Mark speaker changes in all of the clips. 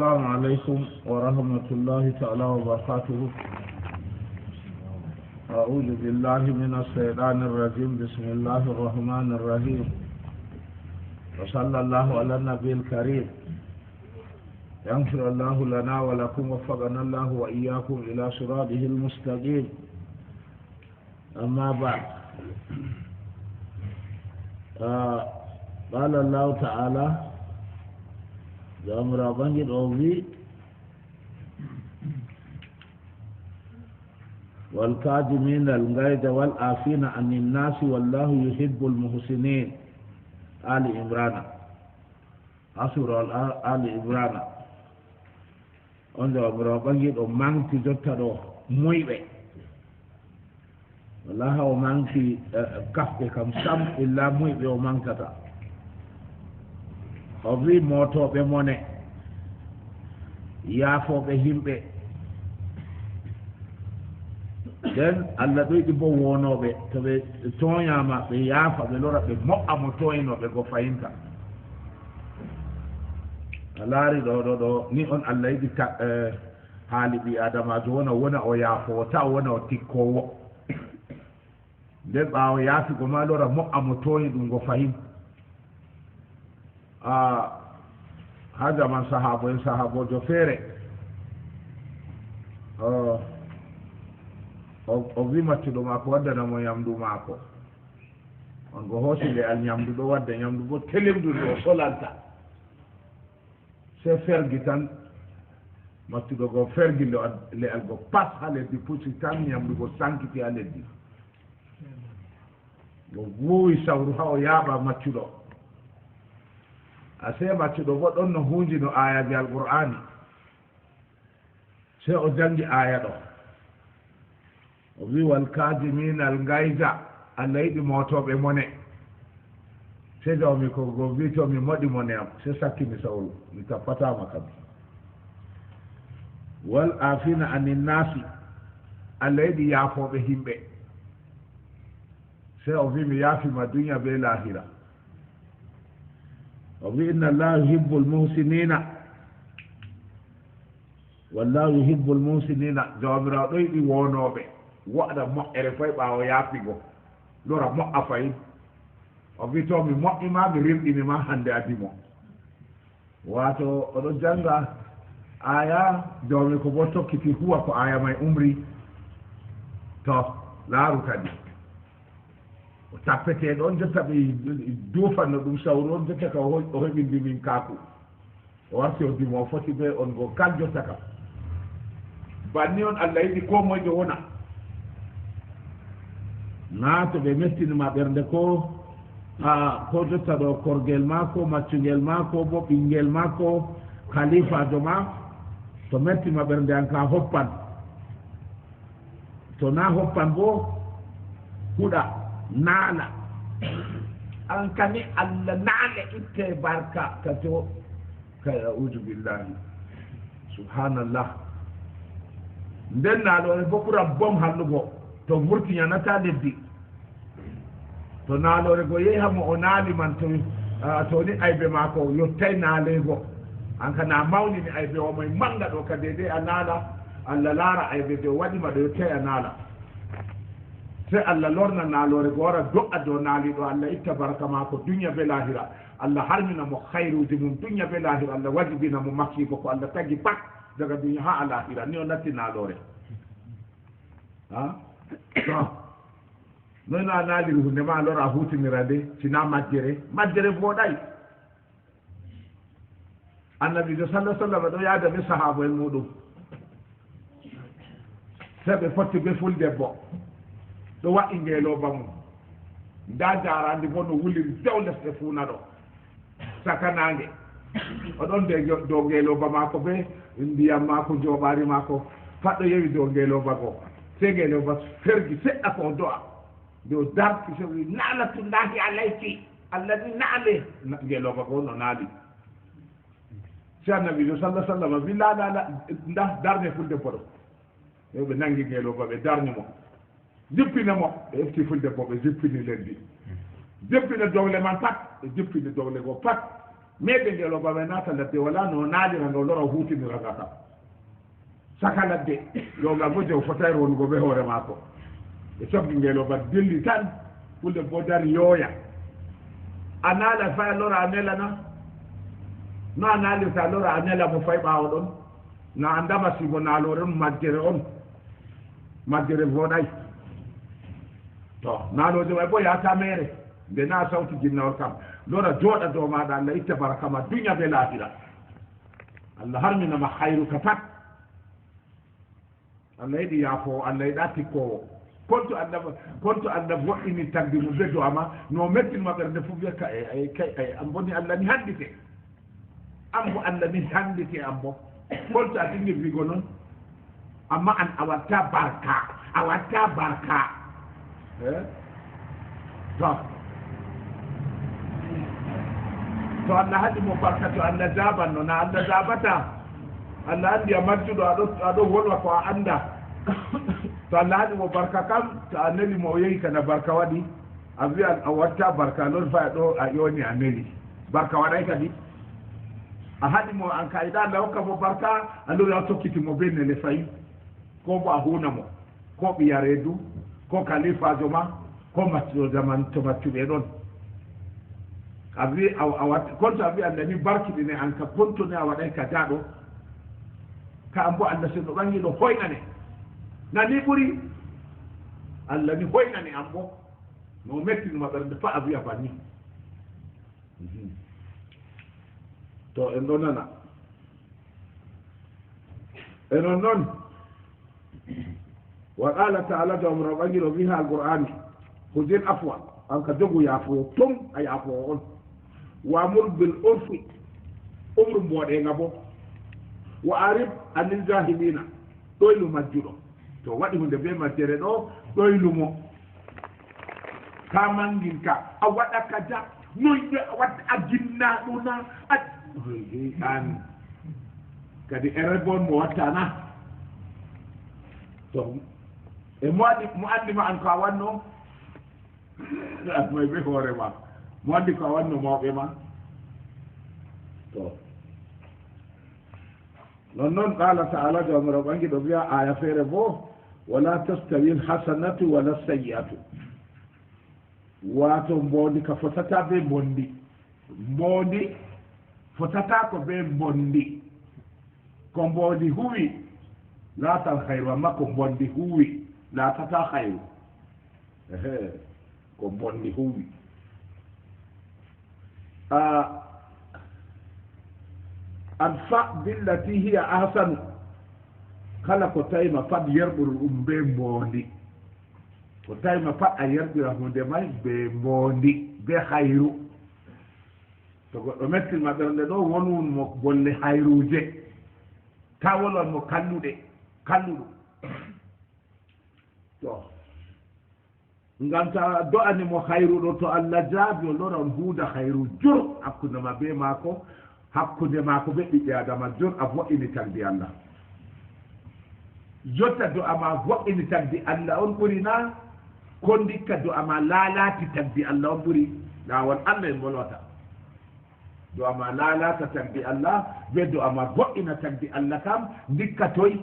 Speaker 1: السلام عليكم ورحمة الله تعالى وبركاته. أعوذ بالله من الشيطان الرجيم. بسم الله الرحمن الرحيم. وصلى الله على النبي الكريم. يغفر الله لنا ولكم وفقنا الله وإياكم إلى صراطه المستقيم. أما بعد، قال الله تعالى جامرا بنجد أوفي والكاظمين الغيظ والعافين عن الناس والله يحب المحسنين. آل عمران، سورة آل عمران. on jawabira bangiɗo manki jotta ɗo moyɓe wallahi o manki kafɓe kam sam illa moyɓe o mankata. o wi motoɓe mone yaafoɓe himɓe nden allah ɗoyɗi bo wonoɓe to ɓe toñama ɓe yaafa ɓe lora ɓe moƴƴa mo toynoɓe go fayinta. a laari ɗo ni on allah yiɗi haali ɓi adamajo wona o yaafowo ta wona o tikkowo. nden ɓaawo yaafigo ma lora moƴƴa mo toñi ɗum go fayin. ha jaman sahabojo feere o wi maccuɗo maako waddanamo ñamdu maako. on go hoosi le al ñamdu ɗo wadda ñamdu bo telimdu ndu o solanta se fergi tan maccuɗo go fergi le al go pas ha leddi pucci tan ñamdu go sankiti ha leddi go wuuwi sawru ha o yaaɓa maccuɗo. a se maccuɗo bo ɗon no hunjino ayaji alqur'ani se o jangi aya ɗo o wi wal kadimina al gayza, allah yiɗi motoɓe mone. se jawmi ko go wi to mi moɗi mone am se sakkimi sawru mi tappatama kam. wal afina anin nasi, allah yiɗi yaafoɓe himɓe. se o wi mi yaafima duniya be lahira. o wi inna allaha yuhibbu almuhsinina, wallahu yuhibbu almuhsinina. jawmirawo ɗo yiɗi wonoɓe waɗa moƴƴere fay ɓaawo yaafigo lora moƴƴa fayin. o wi to mi moƴƴima mi rimɗinima hande adimo. wato oɗo janga aya jawmi ko bo tokkiti huwa ko aya may umri to laaru kadi o tappete ɗon jotta ɓe duufanno ɗum sawru on jotta ka o heɓindi min kaaku o warti o dimo o foti ɓe on go kal jotta kam banni on allah yiɗi ko moƴƴo wona na to ɓe mettinima ɓernde ko ko jotta ɗo korgel maako maccungel maako bo ɓinngel maako khalifajo ma to mettima ɓernde an ka hoppan. to na hoppan bo huɗa naala an kani allah naale itte barka kati o kay audu billahi subhanallah. nden naaloore bo ɓura bom hallugo to vurtiñanata leddi. to naaloore go yehi hamo o naali man to ni aybe maako yottay naalego an kana mawnini aybe o moye manga ɗo ka dede a naala allah laara aybe de waɗima ɗo yottay a naala. se allah lorna naaloore go wara do'a dow naaliɗo allah itta barka maako duniya be lahira. allah harmina mo hayruji mum duniya be lahira. allah wajibina mo makkigo ko allah tagi pat daga duniya ha a lahira. ni o natti naaloore noy na naaliri hunde ma lora hutinira de sina majjere booɗay. annabijo sallah sallam ɗo yaada be sahaba en muɗum se ɓe fotti be fuldebbo ɗo waɗi ngeeloba mum nda jarandi bo no wuliri dew lesɗe fuuna ɗo sakanange oɗon de dow ngeeloba maako be ndiyam maako jooɓaari maako pat ɗo yewi dow ngeeloba goo. se ngeeloba fergi seɗɗa ko o do'a dow darti so wi naalatullahi alayki, allah ni naale ngeeloba goo no naali. se annabijo sallah sallam wi la nda darne fuldebbo ɗo. ɓe nangi ngeeloba ɓe darni mo jippine mo ɓe efti fuldebbo ɓe jippini leddi jippine dogle man pat ɓe jippini dogle goo pat mebe ngelo babe nata ladde wala no naadi na lora huti ni ragata saka ladde yo ga bojo fotay ron go be hore mako e sobbi ngelo ba dilli tan kulde bodar yoya anala fa lora anela na no anali fa lora anela mo fay bawo don na andama sibo na lora majjere on majjere voday to na lo de bo ya ta mere de na sawti jinna kam lora joda do ma da Allah itta barakama dunya be lafira Allah harmina ma khairu katat Allah yidi yafo Allah yidati ko kontu anda wa'ini tagdimu bedo ama no metti ma berde fu be kay am boni Allah ni handite ambo Allah ni handite ambo kontu adingi bigo non amma an awata barka to Allah hadi mo barkatu Allah jaban no na Allah jabata Allah andi amajjudo ado wolwa ko anda to Allah hadi mo barka kam to annabi mo yeyi kana barka wadi abi an awata barka lon fa do a yoni annabi barka wadai kadi a hadi mo an kaida Allah ko mo barka ando ya tokkiti mo benne le fay ko ba huna mo ko bi yaredu ko khalifa joma ko matio zaman to matube don abi awat konto abi annabi barki dine an ka konto ne awadai ka dado ka ambo Allah se do bangi do hoynane na ni buri Allah ni hoynane ambo no metti no mabar de fa abi afani to en do nana en non wa qala ta'ala da umra bangi do biha alquran khudil afwa an ka dogu ya afo tum ay afo on وامر بالعرف امر بودي غابو وعارف عن الجاهلين دويلو ماجورو to wadi hunde be matere do doylu mo kamanginka a wada kaja noyde wadda ajinna duna an kadi erebon mo watana to e muaddi an ka wanno moy be hore ma moandi ko wanno mawɓe ma to non qala ta'ala jomiro ɓangi ɗo wiya aya feere bo wala tastawi lhasanatu wala sayyi'atu wato mbondi ka fotata be mbondi mbondi fotata ko be mbondi ko mbondi huwi latal hayru amma ko mbondi huwi latata hayru ko mbondi huwi adfa billati hiya ahsanu kala ko tawima fat yerɓol be mbondi ko tawima fat a yerɓira hunde may be mbondi be hayru to goɗɗo mettima ɓernde ɗo wonun mo bolle hayruje tawolon mo kalluɗo to ngam ta do'ani mo hayruɗo to Allah jaabi o lora on huuda hayru jur hakkunde ma be maako hakkunde maako be ɓiɓɓe adama jur a vo'ini tagdi Allah jotta do'a ma vo'ini tagdi Allah on ɓuri na ko ndikka do'a ma laalati tagdi Allah on ɓuri laawol Allah e bolwata do'a ma laalata tagdi Allah be do'a ma vo'ina tagdi Allah kam ndikka toy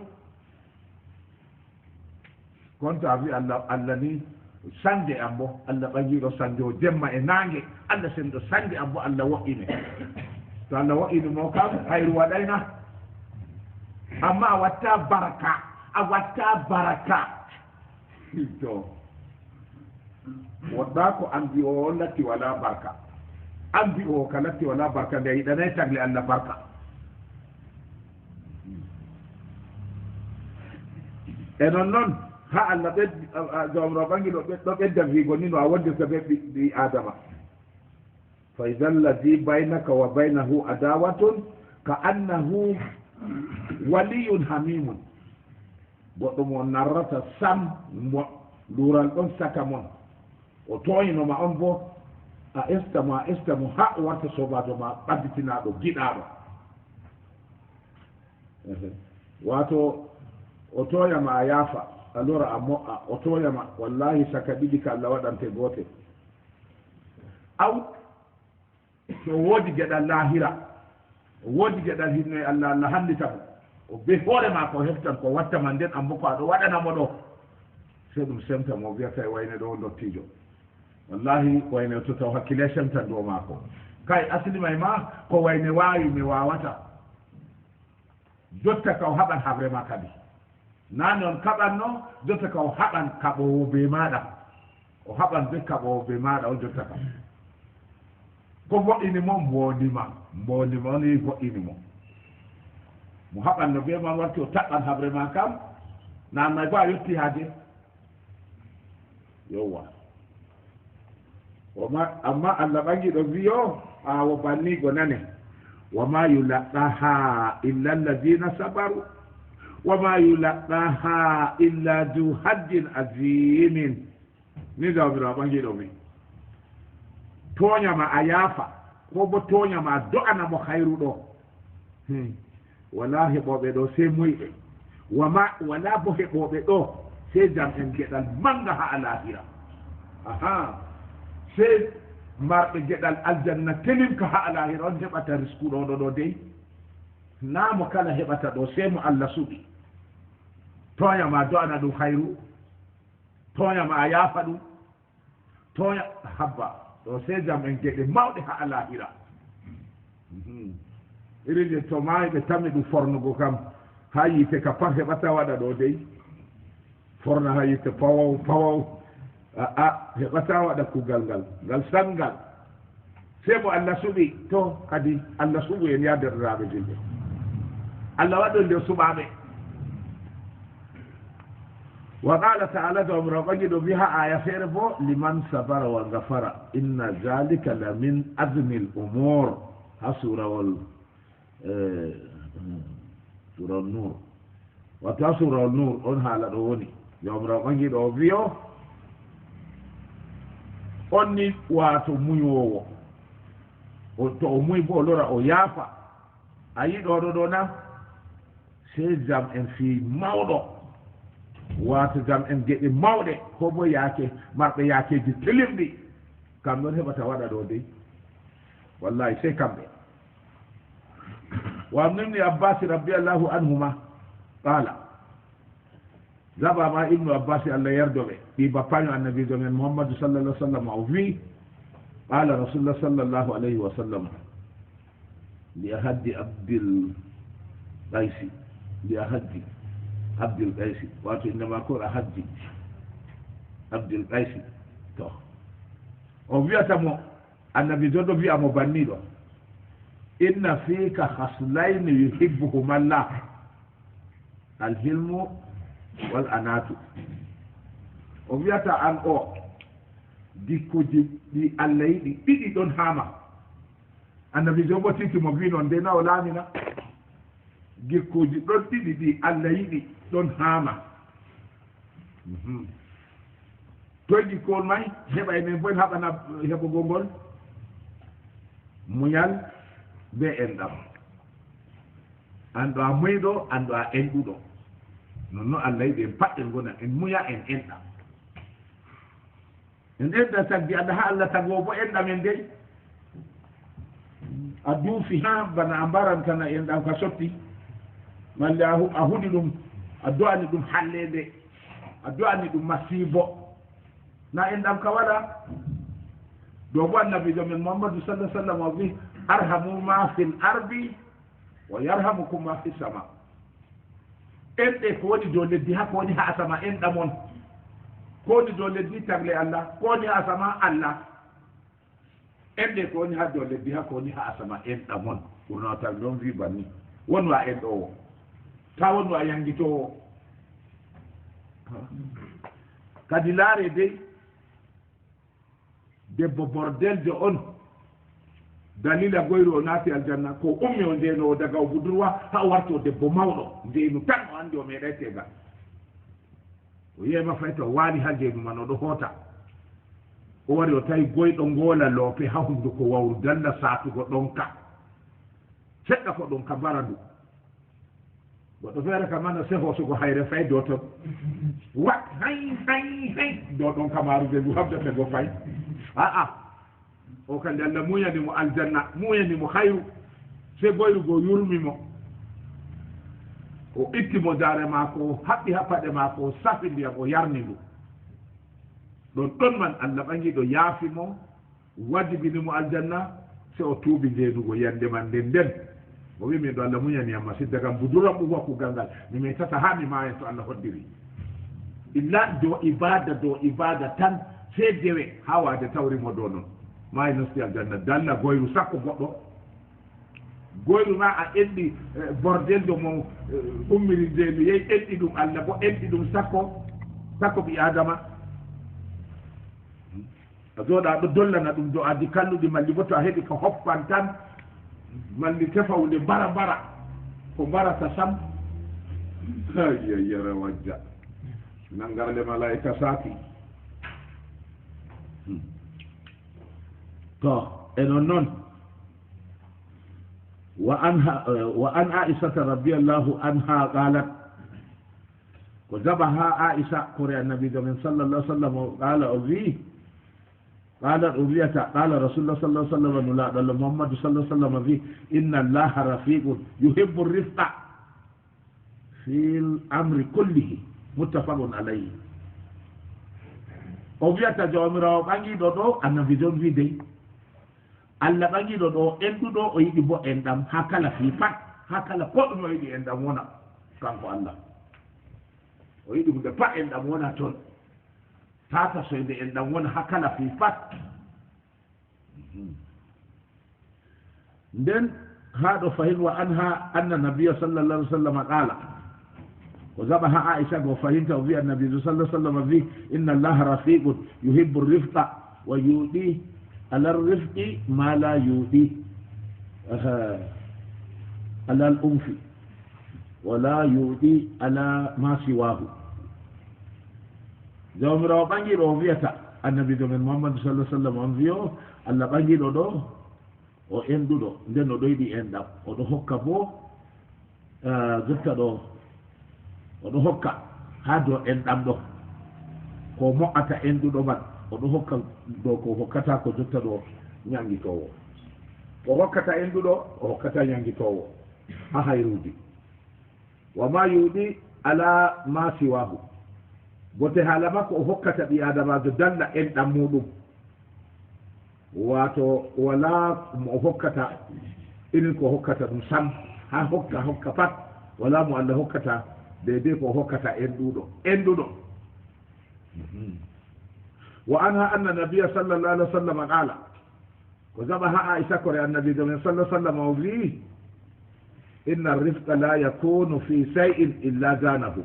Speaker 1: konto a wi Allah ni sande ambo Allah ɓangiɗo sande o jemma e nangue Allah senɗo sande ambo Allah wo'ine to Allah wo'ini mo kam hayru waɗayna amma a watta baraka to woɗɗa ko andi o latti wala barka andi o ka latti wala barka nde yiɗanay tagle Allah barka e non ha Allah jomro bangi ɗo ɓedda wigo ni no a wondirta ɓe ɓi adama fa ida alladi baynaka wa baynahu adawatun ka annahu waliyun hamimun goɗɗo mo narrata sam mo lural ɗon saka mon o toyinoma on bo a estamo ha o warta sobajo ma ɓadditinaɗo giɗaɗo wato o toyama a yaafa allora a mo'a o toyama wallahi saka ɗiɗi ka Allah waɗante goote aw so woodi geɗal lahira o woodi geɗal hinnoye allah allah handita mo o be hoore ma ko heftan ko wattama nden ambo ko aɗo waɗanamo ɗo sey ɗum semta mo wiyata e wayne ɗo dottijo wallahi wayne to taw hakkille semtan ɗo maako kay asli may ma ko wayne waawi mi wawata jotta ka o haɓan habre ma kadi nane on kaɓanno jotta ka o haɓan kaɓowo be maɗa o haɓan be kaɓowo be maɗa o jotta ka ko voɗɗini mo mbodima on yi voɗɗini mo haɓanno be man warti o taɓɓan habre ma kam nan may bo a yetti haaje yowwa amma allah ɓangi ɗo wiyo awo bannigo nane wama yulaɗɗaha illa alladina sabaru wama yulaɗɗaha illa du haddin azimin ni zawmiro ɓangi ɗo wi toñama a yaafa ko bo toñama a do'anamo hayru ɗo wala heɓoɓe ɗo sey muyɓe wala bo heɓoɓe ɗo sey jam en geɗal manga ha alahira aha sey marɓe geɗal aljanna telimka ha alahira on heɓata risque ɗoɗo ɗo dey namo kala heɓata ɗo sey mo allah suɓi toñama do'ana ɗum hayru toñama a yaafa ɗum toña habba ɗo sey jam en geɗe mawɗe ha alahira iride to maayi ɓe tammi ɗum fornugo kam ha yiite ka pat heɓata waɗa ɗo dey forna ha yiite pawaw a heɓata waɗa kugal ngal sangal sey mo allah suɓi to kadi allah suɓu en yaderraɓe jilɓe allah waɗo nde suɓaɓe wa qala taala jomirawo ɓagi ɗo wi ha aya feere bo liman sabara wa gafara inna zalika la min azmi l umur ha surawol nur wato ha surawol nur on haala ɗo woni jomirawo ɓagi ɗo wiyo on ni wato muyowo to o muy bo o lora o yaafa a yi ɗoɗo ɗo na sey jam en fi mawɗo wato jam en geɗe mawɗe ko bo yaake marɓe yaakeji telimɗi kam ɗon heɓata waɗa ɗo dey wallahi sey kamɓe وعن ابن عباس رضي الله عنهما قال زبا ابن عباس الله يرضى في بابان النبي محمد صلى الله عليه وسلم وفي قال رسول الله صلى الله عليه وسلم لأحد عبد القيس واتو إنما كون أحد عبد القيس تو وفي أتمو النبي جدو في أمو بنيدو إن فيك خصلين يحبهما الله الحلم والأنات وفيتا أن أو دي الليل دي دون هاما النبي جوبو تيكي مبينون دينا ولامنا ديكوجي دون دي الليل دون هاما توجي كون ماي هبا يمين بوين هبا هبا غونغول ميال be enɗam anɗo a muyɗo anɗo a enɗuɗo nonno allah yiɗi en pat en gona en muya en enɗa en enɗa tagdi allah ha allah tago bo enɗam en dey a duufi ha bana a mbaran kana enɗam ka sotti malle a huɗi ɗum a do'ani ɗum hallede a do'ani ɗum masibo na enɗam ka waɗa ɗo bo annabijo men muhammadou sallah sallam o wi arhamu ma fil ardi wa yarhamukum ma fis sama enɗe ko woni dow leddi ha ko woni ha asama enɗam on ko woni dow leddi tagle allah ko woni ha asama allah enɗe ko woni ha dow leddi ha ko woni ha asama enɗam on ɓurno tagle on wi banni wonwa enɗowo ta wonwa yangitowo kadi laare dey debbo bordelde on dalila goyru o naati aljanna ko ummi o ndeno daga o budurwa ha o warti o debbo mawɗo ndeynu tan o andi o meeɗay tegal o yiyama fay to waali ha ndeynu man oɗo hoota o wari o tawi goyɗo ngoola loope ha hunduko wawru dalla saatugo ɗonka seɗɗa ko ɗon ka mbara ndu goɗɗo feere kam mana se hoosugo hayre fay dow ton wat hay dow ɗon ka maarude ndu habdate go fay aa o kandi Allah muyani mo aljanna muyani mo khayru se boyru go yurmi mo o itti mo dare mako haɓɓi ha paɗe mako safi ndiyam o yarni ndu ɗon man Allah ɓangi ɗo yaafi mo wajibini mo aljanna se o tuubi ndenugo yande man nden o wi min ɗo Allah muñaniyam ma sidda kam buduram ɗum wakkugal ngal mi metata ha mi maayen to Allah hoddiri illa do ibada tan se dewe ha wade tawrimo do noon maayi nosti aljanna dalla goyru sakko goɗɗo goyru ma a enɗi bordel do mo ummiri ndenu yeyi enɗi ɗum Allah bo enɗi ɗum sakko ɓi adama a jooɗa ɗo dollana ɗum do addi kalluɗi malli bo to a heɓi ko hoppan tan malli tefawde mbara ko mbarata sam yara wajja nangarle malaika saaki to enon noon وعن عائشة رضي الله عنها قالت وذبها عائشة قرأ النبي صلى الله عليه وسلم قال أذيه قال أذية قال رسول الله صلى الله عليه وسلم قال محمد صلى الله عليه وسلم فيه إن الله رفيق يحب الرفق في الأمر كله متفق عليه أذية جوامرا بانجي دودو النبي في دي Allah ɓagiɗo ɗo enduɗo o yiɗi bo enɗam ha kala fi pat ha kala ko ɗum o yiɗi enɗam wona kanko Allah o yiɗi hunde pat enɗam wona toon tata soyde enɗam wona ha kala fi pat nden ha ɗo fahin wa anha anna nabiya sallallahu alaihi wasallam qala ko zaɓa ha aisha go fahinta o wi annabi sallallahu alaihi wasallam wi inna allaha rafiqun yuhibbu rifqa wa yuɗi على الرفق ما لا يودي على الأنف ولا يودي على ما سواه جوم رو بانجي رو فيتا النبي محمد صلى الله عليه وسلم انفيو الله بانجي رو دو o enduɗo nden o ɗoyɗi enɗam oɗo hokka bo jotta ɗo oɗo hokka ha dow enɗam ɗo ko mo'ata enduɗo man oɗo hokka dow ko hokkata ko jotta ɗo ñangitowo o hokkata enduɗo o hokkata ñangitowo ha hayruji wa ma yuɗi ala ma siwahu bote haala makko o hokkata ɓi adamajo dalla enɗam muɗum wato wala mo hokkata irin ko hokkata ɗum sam ha hokka pat wala mo Allah hokkata deydey ko hokkata enduɗo وعنها أن النبي صلى الله عليه وسلم قال وذبح عائشة كري النبي صلى الله عليه وسلم وفيه إن الرفق لا يكون في شيء إلا زانه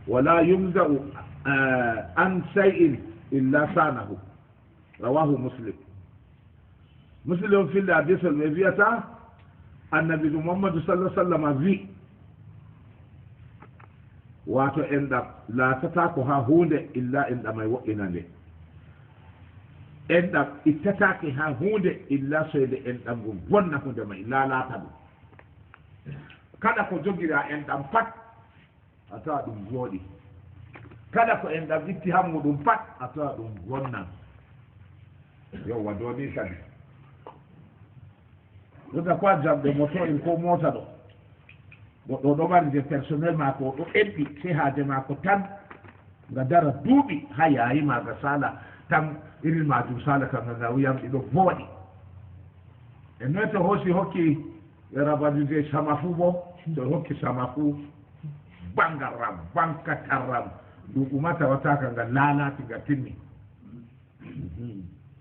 Speaker 1: ولا يمزأ عن شيء إلا صانه رواه مسلم في الحديث الوفية النبي محمد صلى الله عليه وسلم في واتو عندك لا تتاكها هون إلا عندما يوئنا enɗam ittatake ha hunde illa soyde enɗam go bonna hunde may lalata ɗum kada ko jogira enɗam pat a tawa ɗum jooɗi kada ko enɗam itti hammuɗum pat a tawa ɗum bonnan yowwa doni kadi ɗota ko jamɗe moto en ko mota ɗo goɗɗo ɗo mari de personnel mako ɗo enɗi se haaje mako tan nga dara duuɓi ha yayi maga sala tan irin majum sala kan nga wiyam ɗiɗo booɗi e noy to hokki rabadude sama fu bo to hokki sama fu bangaram bankataram duɓuma tawataka nga laalati nga timmi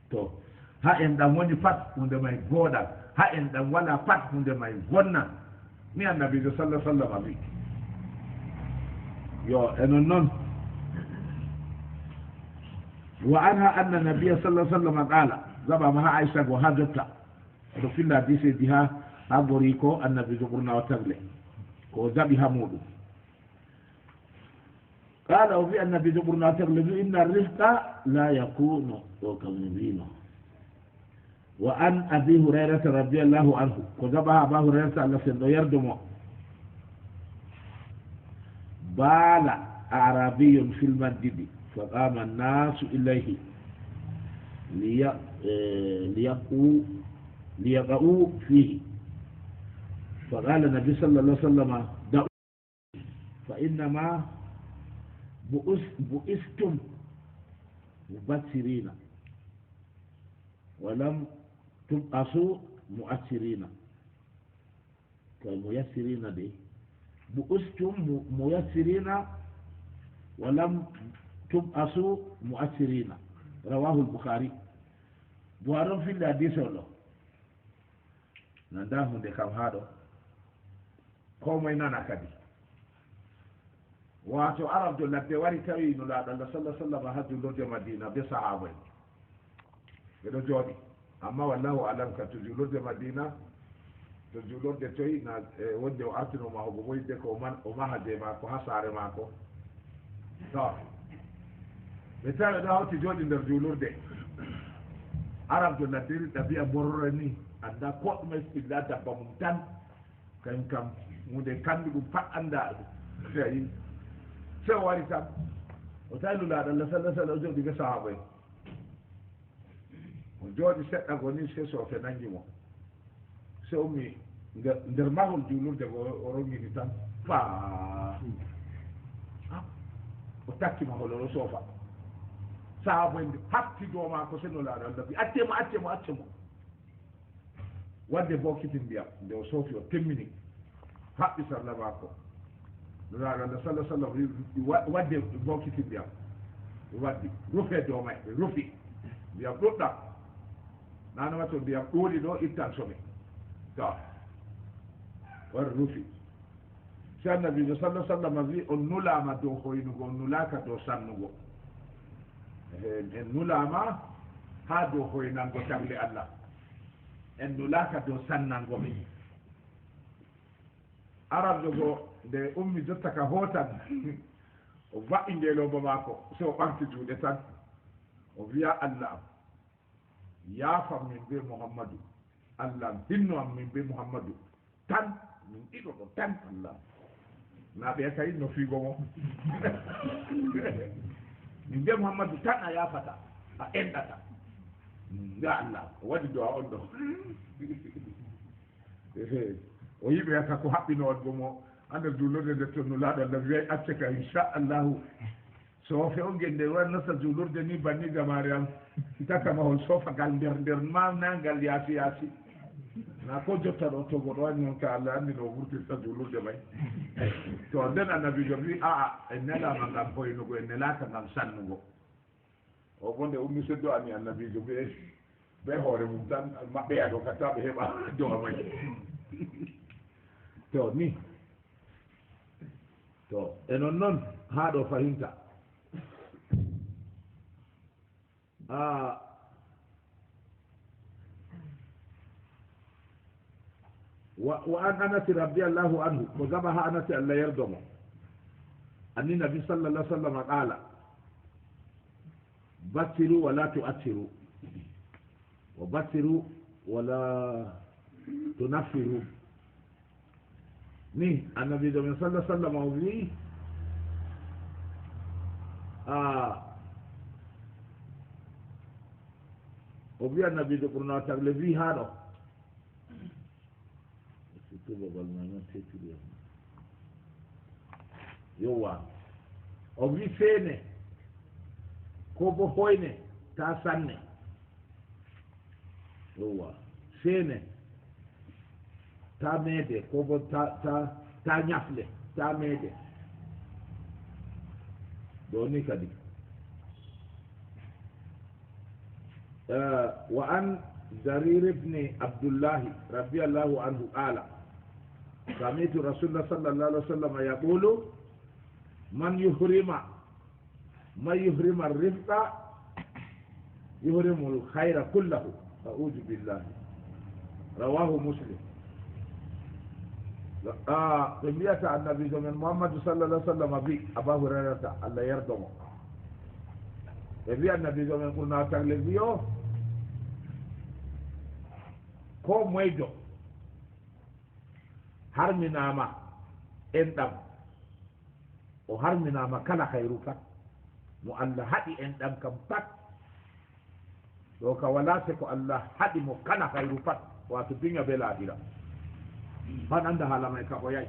Speaker 1: to ha en ɗam woni pat hunde may gooɗal ha en ɗam wala pat hunde may wonna mi annabijo sallah sallam wi yo enon noon وعنها أن النبي صلى الله عليه وسلم قال زبا ما عائشة وهاجتا رفلا ديسي ديها أبوريكو النبي جبرنا وتغلي وزبها مودو قال وفي النبي جبرنا وتغلي إن الرزق لا يكون وكذبين وعن أبي هريرة رضي الله عنه وزبها أبا هريرة الذي يردم بال أعرابي في المسجد فقام الناس إليه ليقعوا فيه. فقال النبي صلى الله عليه وسلم دعوا فإنما بؤستم مبترين ولم تبعثوا مؤثرين كميسرين دي. بؤستم ميسرين ولم تبعثوا مؤثرين. رواه البخاري. بوارم في الحديث الله ننداه دي كم هذا كوم ينانا كدي واتو عرب دو لبي واري كوي نولا دال صلى الله عليه وسلم هادو لو مدينه بصحابه يدو جودي اما والله اعلم كتجولو دي مدينه تجولو دي توي نا ودي وارتنو ما هو بوي دي كو مان او ما هدي ما كو حساره ما كو تو مثال دا هو تجودي ندر جولو دي عرب دو لبي دبي امورني anda ko mes bidata bamtan kan kam mude kandu pat anda sai sai wari tam o talu la dan sallallahu alaihi wasallam diga sahabai o jodi sedda goni se so fe nangi mo se o mi nder mahol julur de o rogi ni tan pa o takki mahol o sofa sahabai hatti do ma ko seno la dan bi attemo wadde bokitin biya nde o sofi o temmini haɓɓi sarla mako nuraɗo sallah sallam wadde bokitin biya waddi rufe dow may ɓe rufi ndiyam ɗuɗɗam nanoma to ndiyam ɗuuɗi ɗo ittan soɓe to war rufi si annabijo sallah sallam wi on nulama dow hoynugo on nulaka dow sannugo en nulama ha dow hoynango tagle allah en nulaka dow sannango min arab jogo nde ummi jotta ka hotan o wa'i ngeloba mako so o ɓamti juuɗe tan o wiya allah am yaafam min be mouhammadou allah am hinno am min be mouhammadou tan min ɗiɗo ɗo tan allah na ɓe kay no fiigo mo min be mouhammadou tan a yaafata a enɗata ya allah o waɗi do a on ɗo o yiɓe haka ko haɓɓino on gomo anda julurde nde to nulaɗo allah wiyay acce ka inchallahu so fewo gende wannata julurde ni banni gamari am takka mahol sofagal nder manangal yaasi yaasi na ko jotta ɗo togo ɗo wani on ka allah andi no wurtirta julurde may to nden annabijo wi aa en nelama ngam hoynugo en nelaka ngam sannugo o bonde ummi seddo ani annabijo ɓe hoore mum tan maɓɓe yaɗo katta ɓe heɓa dowa may to ni to e non noon haa ɗo fahinta wa an anasi radiallahu anhu ko gaba ha anasi allah yerdomo anni nabi sallallah sallam qala basiru wala tu'assiru wa basiru wala tunaffiru ni annabi do min sallallahu alaihi wasallam o wi o wi annabi do pour na tagle wi haɗo tubabal ma non tetiri yowa o wi feene ko bo hoyne ta sanne yowa feene ta meede ko bo ta ñafle ta meede ɗo ni kadi wa an jarir ibni abdullahi radiallahu anhu qala سمعت رسول الله صلى الله عليه وسلم يقول من يحرم الرزق يحرم الخير كله أعوذ بالله رواه مسلم قمية النبي من محمد صلى الله عليه وسلم في أبا هريرة الله يرضى قمية النبي من قلنا تغلبيو كو مويجو harminama en ɗam o harminama kala hayru pat mo allah haɗi en ɗam kam pat to ka wala se ko Allah hadi mo kana khairu fat wato dunya be lahira ban anda hala mai ka boyai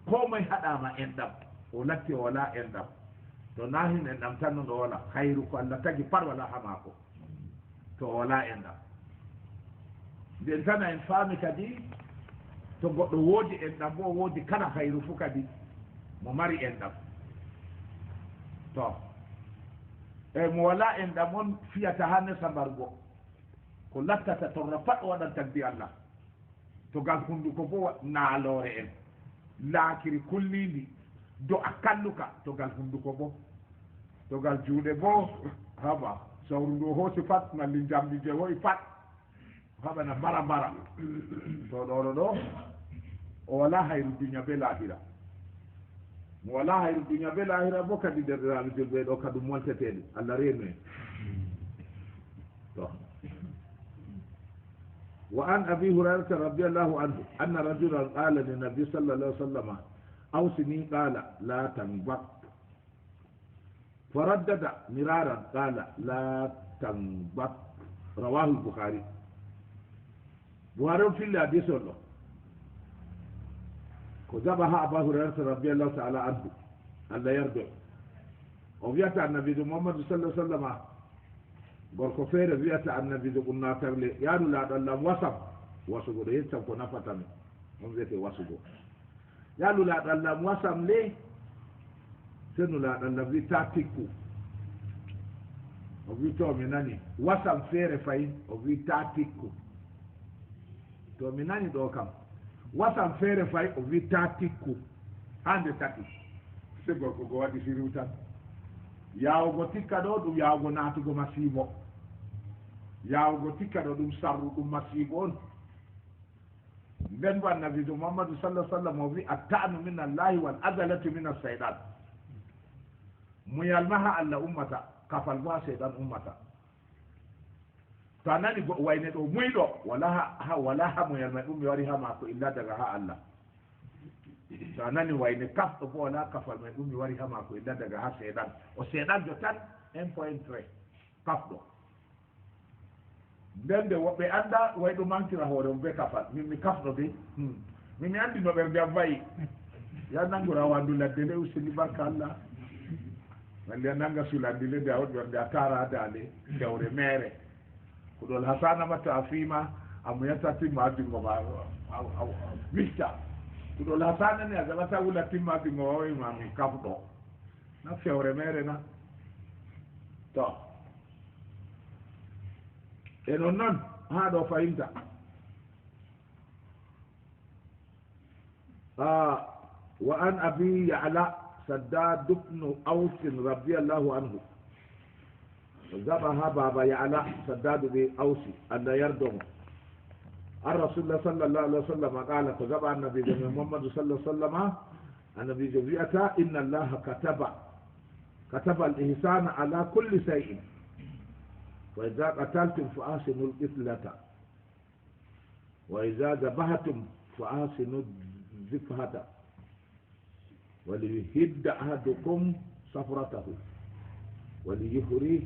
Speaker 1: ko mai hada ma endam o latti wala endam to nahin endam tan no wala khairu ko Allah tagi par wala hamako to wala endam den kana en fami kadi to goddo wodi endam bo wodi kana khairu fu kadi mo mari endam to e mo wala endam on fiyata hanne sambargo ko lattata to rafa wadan tagdi Allah to gal hundu ko bo na lore en laakiri kullindi do akalluka to gal hundu ko bo to gal juude bo haba sawru do hosi fat na li jamdi je hoy fat haba na bara to do o wala hayru dunya be lahira mo wala hayru dunya be lahira bo kadi derral jolbe do kadu moltetede Allah rene to وعن أبي هريرة رضي الله عنه أن رجلا قال للنبي صلى الله عليه وسلم أوصني قال لا تنبق فردد مرارا قال لا تنبق رواه البخاري بخاري في الحديث الله كذبها أبا هريرة رضي الله تعالى عنه ألا يرجع وبيأتى النبي محمد صلى الله عليه وسلم gorko feere wiyata annabijo ɓurna tawle yaadu laaɗallam wasam wasugo ɗo yeccam ko nafatami on wiyete wasugo yaadu laaɗallam wasam le senu laaɗallam wi ta tikku o wi to mi nani wasam feere fayin o wi ta tikku to mi nani ɗo kam wasam feere fay o wi ta tikku hande tati se gorko go waɗi firiw tan yawgo tikka ɗo ɗum yawgo naatugo masibo yawgo tikka ɗo ɗum sarru ɗum masibo on nden bo annabijo muhammadu sallah sallam o wi attanu min allahi wal adalatu min asseyɗan muyal maha allah ummata kafal bo ha seyɗan ummata to a nani wayne ɗo muyɗo wala ha muyal may ɗum mi wari ha maako illa daga ha allah to a nani wayne kafɗo bo wala kafal may ɗum mi wari ha maako illa daga ha seyɗan o seyɗanjo tan 1.3 kafɗo nden de woɓɓe anda way ɗum mankira hoore mum be kafal min mi kafɗo de min mi andi no ɓe mbiyam wayi ya nangura wandu ladde nde useni barka allah walli a nanga sulandi le nde a woɗ ɓerde a tara daale dewre meere ko ɗol hasanamata a fiima a muyata timma addingo ma witta ko ɗol hasanani a gaɓata wula timma addingo ma wayma mi kafɗo na fewre meere na to e non noon haa ɗo fayinta wa an abi ya'la saddad ibn aus radiyallahu anhu zabaha baba ya'la saddad bi aus an yardahu an rasulullah sallallahu alaihi wasallam qala ko zaba annabi muhammad sallallahu alaihi wasallam annabi jawiyata inna allaha kataba al-ihsana ala kulli shay'in وإذا قتلتم فآسنوا القتلة وإذا ذبحتم فآسنوا الذبحة وليهد أحدكم صفرته وليهره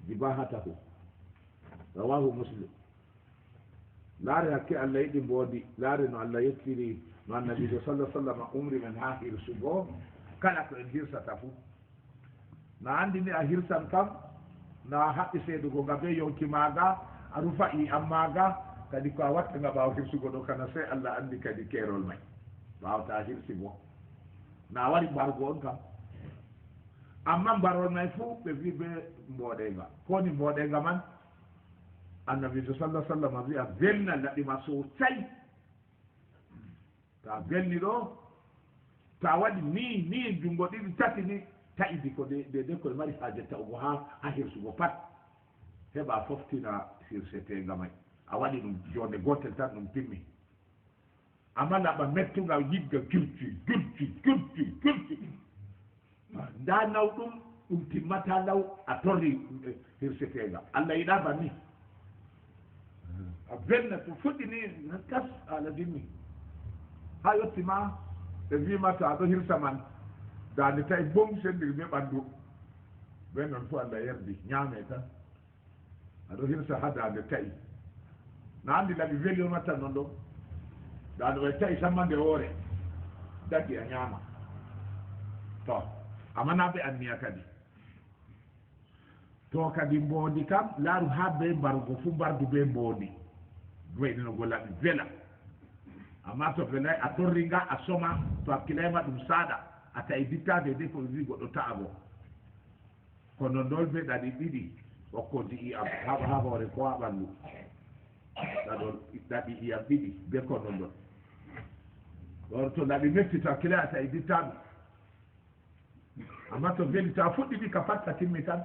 Speaker 1: ذباحته رواه مسلم laare hakke allah yiɗi mboodi laare no allah yettiri no annabijo sallah sallam umri men ha hirsugo kala ko en hirsata fuu na andi ni a hirsan kam na haɓɓi seedugo nga be yonki maaga a rufa i am maaga kadi ko a watta nga ɓaawa hirsugo ɗo kana sey allah andi kadi keerol may wawata hirsi bo na wari mbargo on kam amma mbarol may fuu ɓe wi ɓe mboɗenga koni mboɗenga man annabijo sallah sallam a wiya welna laɗima sosai ta welni ɗo ta waɗi ni jungo ɗiɗi tati ni taƴidi ko de koye mari haaje tawgo ha hirsugo pat heɓa foftina hirsetenga may a waɗi ɗum jonde gotel tan ɗum timmi amma laɓa mettuga yigga gurti nda naw ɗum timmata law a torri hirsetenga allah yiɗa banni a benna to fuɗɗini tas ala dimmi ha yettima ɓe wimata aɗo hirsa man dande tawi bom sendiri ɓe ɓanndu ɓe noon fof allah yerdi ñaame tan aɗo hirsa hadade tawi no anndi laɓi welima tan noon ɗo dano way tawi sammande hoore daggi a ñaama to amana ɓe anniya kadi to kadi mboodi kam laaru ha ɓe mbarugo fuu mbardu ɓe mboodi wayɗinogo laɓi wela amma to welay a torringa a soma to hakkilayma ɗum saaɗa a tawi dittade de ko wi goɗɗo ta'ago kono ndol ɓe ɗaɗi ɗiɗi hokkoji iyam ha hoore ko ha ɓanndu ɗaɗon ɗaɗi iyam ɗiɗi be kono ndon ɗon to laɓi metti to hakkilay a tawi dittaɗum amma to weli to a fuɗɗi ɗi ka patta timmi tan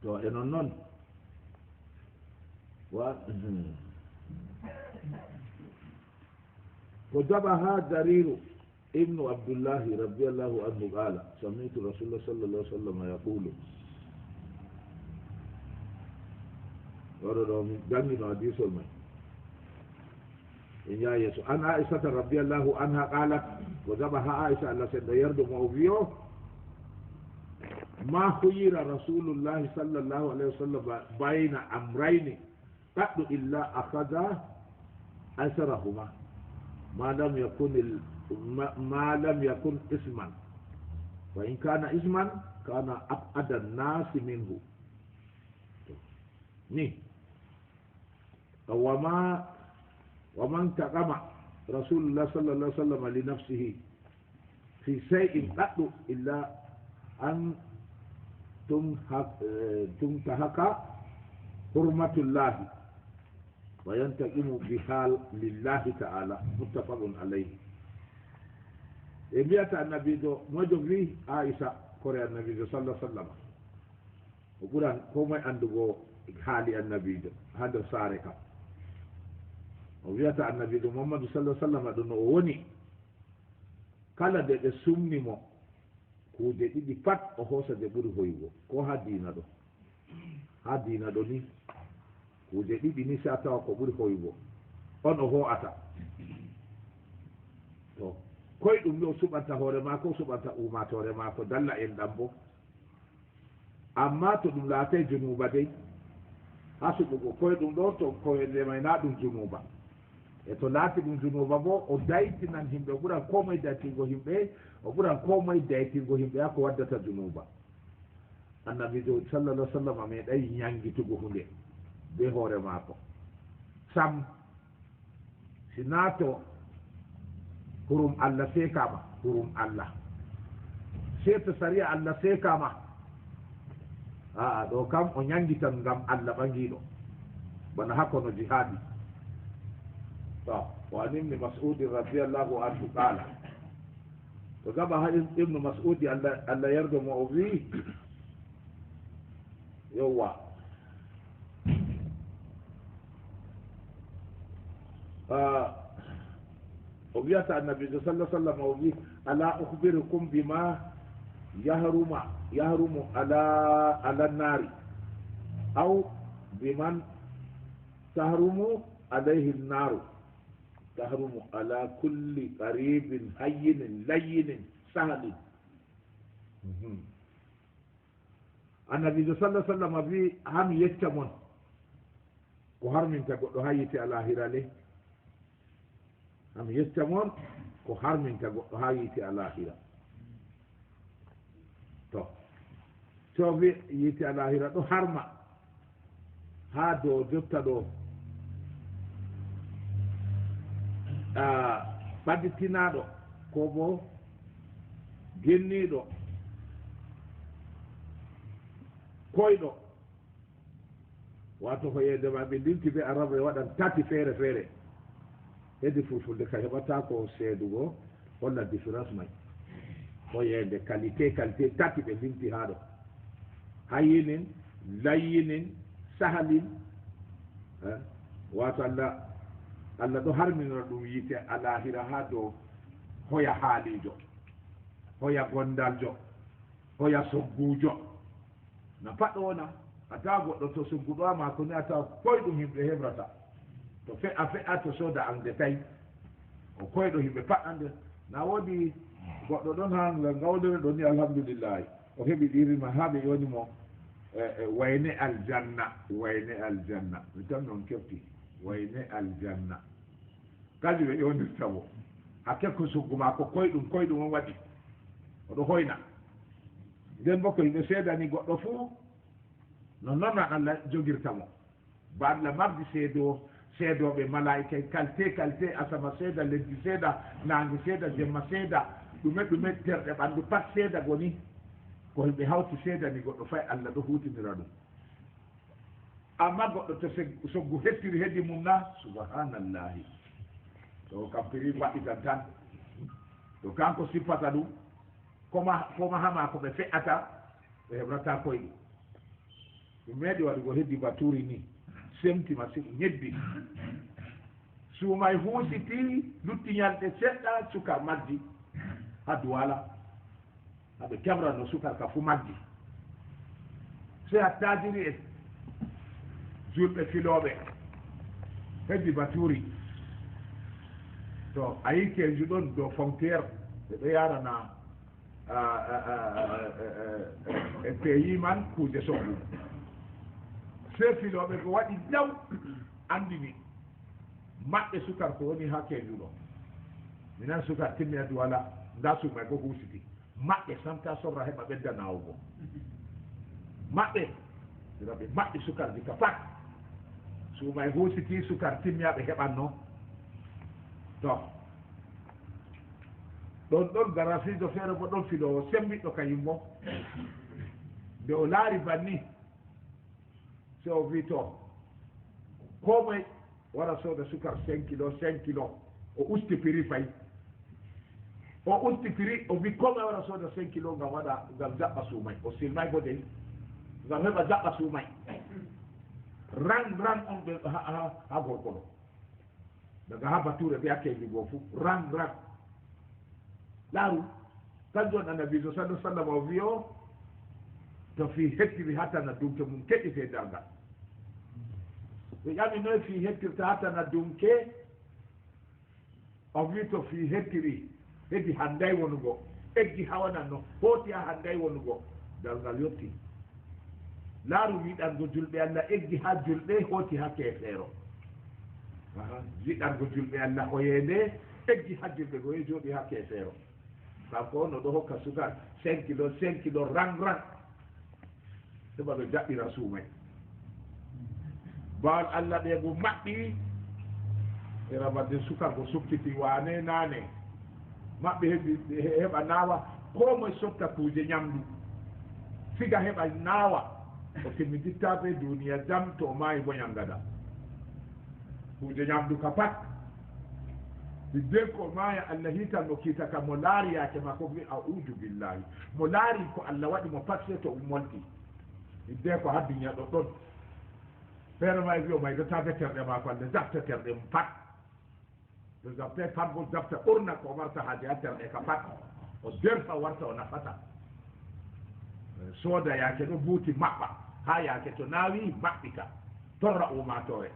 Speaker 1: to e non noon wa ko daba ha jariru ibnu abdullahi radiallahu anhu qala samitu rasulullah sallallahu alih w sallam yaqulu oɗo ɗo mi jangino hadisol may in ya yeeso an aishata radiallahu anha qalat ko daba ha aicha allah seɗɗo yerdo mo o wiyo ma huyira rasulullahi sallallahu alayhi wa sallam bayna amrayni ɗaɗɗo illa akhada asarahuma ma lam yakun isman wa in kana isman kana abada nnasi minhu ni ومن تقم رسول الله صلى الله عليه وسلم لنفسه في شيء قط إلا أن تنتهك حرمة الله وينتقم بحال لله تعالى متفق عليه إبيات النبي دو مجبري عائشة كوري النبي صلى الله عليه وسلم وقال كما عندو حالي النبي دو هذا سارقة وبيات النبي دو محمد صلى الله عليه وسلم دو woni kala de ɓe sumnimo kuuje ɗiɗi pat o hoosa de ɓuri hoygo ko ha diina ɗo ni kuuje ɗiɗi ni sa tawa ko ɓuri hoygo on o ho'ata to koye ɗum ɗo suɓanta hoore maako o suɓanta umatore maako dalla en ɗam bo amma to ɗum laatay junuba dey ha suɓugo koye ɗum ɗo to koyele may na ɗum junuba e to laati ɗum junuba bo o daytinan himɓe o ɓuran ko moye daytingo himɓe o ɓuran ko moye daytingo himɓe ha ko waddata junuba annabijo sallallah sallam a meeɗay ñangitugo hunde be hoore maako sam si naato hurum allah seekama hurum allah seeto saria allah seekama aa ɗo kam o ñangitan ngam allah ɓangiɗo bana hakkono jihadi to وعن ابن مسعود رضي الله عنه قال وقبها ابن مسعود ألا يرجو مؤذيه يوا وبيات النبي صلى الله عليه وسلم مؤذيه ألا أخبركم بما يهرم على النار أو بمن تهرم عليه النار تهرم على كل قريب هين لين سهل النبي صلى الله عليه وسلم بي هم يتمون وهرمين تقول هايتي على هيرالي هم يتمون وهرمين تقول هايتي على هيرا تو توبي يتي على هيرا تو هرما هادو جبتدو ɓadditinaɗo ko bo genniɗo koyɗo wato ko yedema ɓe ndinti ɓe arabe waɗan tati feere feere heddi fulfulde ka heɓata ko seedugo holla différence may ko yeyde qualité tati ɓe ndinti haɗo hayinin layyinin sahalin wato allah ɗo harminora ɗum yite alahira ha dow hoya haalijo hoya gondaljo hoya soggujo na paɗɗo wona a tawa goɗɗo to sogguɗo a maako ni a tawa koyɗum himɓe heɓrata to fe'a to sooda ande tawi o koyɗo himɓe paɗɗande na wodi goɗɗo ɗon ha gawdere ɗo ni alhamdulillahi o heɓi ɗirima ha ɓe yonimo wayne aljanna mi tan noon kefti wayne aljanna kaji ɓe ƴondirtamo hakke ko sugguma ko koyɗum on waɗi oɗo hoyna nden bo ko yimɓe seedani goɗɗo fuu no noon Allah jogirtamo ba Allah mabdi seedoɓe malaika qualité asama seeda leddi seeda nange seeda jemma seeda ɗume terɗe ɓanndu pat seeda goni ko yimɓe hawti seedani goɗɗo fay Allah ɗo hutinira ɗum amma goɗɗo to soggu hettiri heddi mum na subhanallahi to kam piri waɗitan tan to kanko sippata ɗum koma hama ko ɓe fe'ata ɓe heɓrata koyɗi ɗum meeɗi waɗugo heddi baturi ni semti masiɗ ñebbi suumay huusiti lutti ñalɗe seɗɗa sukar majji ha duwala haɓe keɓranno sukar ka fu majji se a tajiri e julɓe filooɓe heddi baturi to a yi kenju ɗon dow frontiére ɓe ɗo yarana e pays man kuuje soggu se filooɓe ko waɗi daw andini maɓɓe sukar ko woni ha kenju ɗo minan sukar timmi adi wala nda sumay ko huusiti maɓɓe santa sobra heɓa ɓedda nawugo maɓɓe iraɓe maɓɓi sukar dika pat sumay huusiti sukar timmiyaɓe heɓanno to ɗon garasijo feere bo ɗon filowo sembiɗɗo kayummo nde o laari banni se o wi to ko moye wara sooda sukar 5 kilo o usti prix fayi o usti prix o wi ko moye wara sooda 5 kilo ngam waɗa ngam jaɓɓa suumay o silmay bo dey ngam heɓa jaɓɓa suumay ran on ɓe ha gorkoɗo daga ha bature ɓe hakkeji goo fuu ran laaru kanjon annabijo sallah sallam o wi o to fi hettiri hattana dunke mum keɗite dargal ɓe ƴami noy fi hettirta hattana dunke o wi to fi hettiri heddi handay wonugo eggi hawananno hooti ha handay wonugo dargal yotti laaru wiɗango julɓe Allah eggi ha julɓe hooti ha keefeero wiɗango julɓe Allah o yeende eggi ha julɓe go e jooɗi ha keefeero kanko no ɗo hokka sukar 5 kilo rang heɓa ɓe jaɓɓira suumay bawal Allah ɓe go maɓɓi e rabade sukar go sukkiti wane nane maɓɓe heɓa naawa ko moye sotta kuuje ñamdu siga heɓa naawa o timmidittaɓe duniya jam to o maayi bo ñangada kuuje ñamdu ka pat hidden ko maaya Allah hitan no kiita ka mo laari yaake ma ko wi a'udu billahi mo laari ko Allah waɗi mo pat se to molti hidden ko ha duniya ɗo ɗon feere ma wi o maydotade terɗe ma ko Allah jabta terɗe mum pat no jabte pat bo jabta ɓurna ko warta haaji ha terɗe ka pat o derfa warta o nafata sooda yaake ɗo buuti maɓɓa ha yaake to naawi maɓɓita torra umatore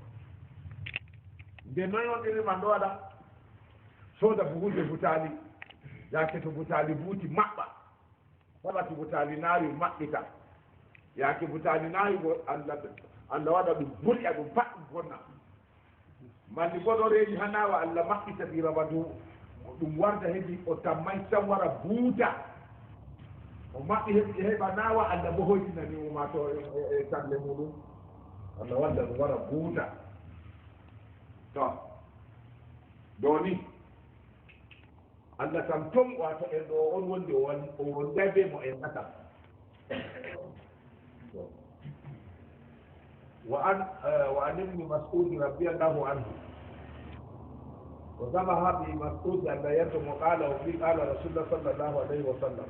Speaker 1: nde noy on ɗiriman ɗo waɗa sooda buhuje butali yaake to butali buuti maɓɓa waɗa to butali naawi maɓɓita yaake butali naawi go Allah waɗa ɗum bulƴa ɗum pat ɗum bonna malli bo ɗo reeji ha naawa Allah maɓɓita ɗiraba dow ɗum warda heddi o tammay tan wara buuta o maɓɓi heɓa naawa Allah bo hoytinani uma to e tagle muɗum Allah wadda ɗum wara buuta to doni Allah kam tom wato en ɗo on wondi o wonday be mo en ata وعن ابن مسعود رضي الله عنه وذبح ابن مسعود أن يتم قال وفي قال رسول الله صلى الله عليه وسلم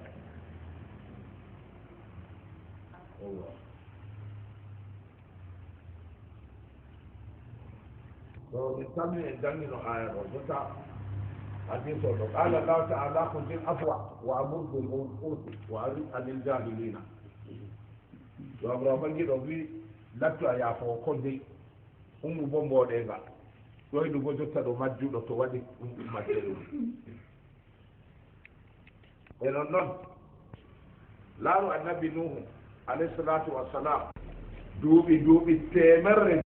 Speaker 1: ونسمي الجنة آية وجتا حديث قال الله تعالى خذ العفو وأمر بالعرف وأعرض عن الجاهلين وأمر ربي lattu a yaafoo kolde ummu bo mbooɗeenga ɗoyɗugo jotta ɗo majjuɗo to waɗi ɗum ummatere eno non laaru annabi nuhu alayhi salatu wassalam duuɓi temerre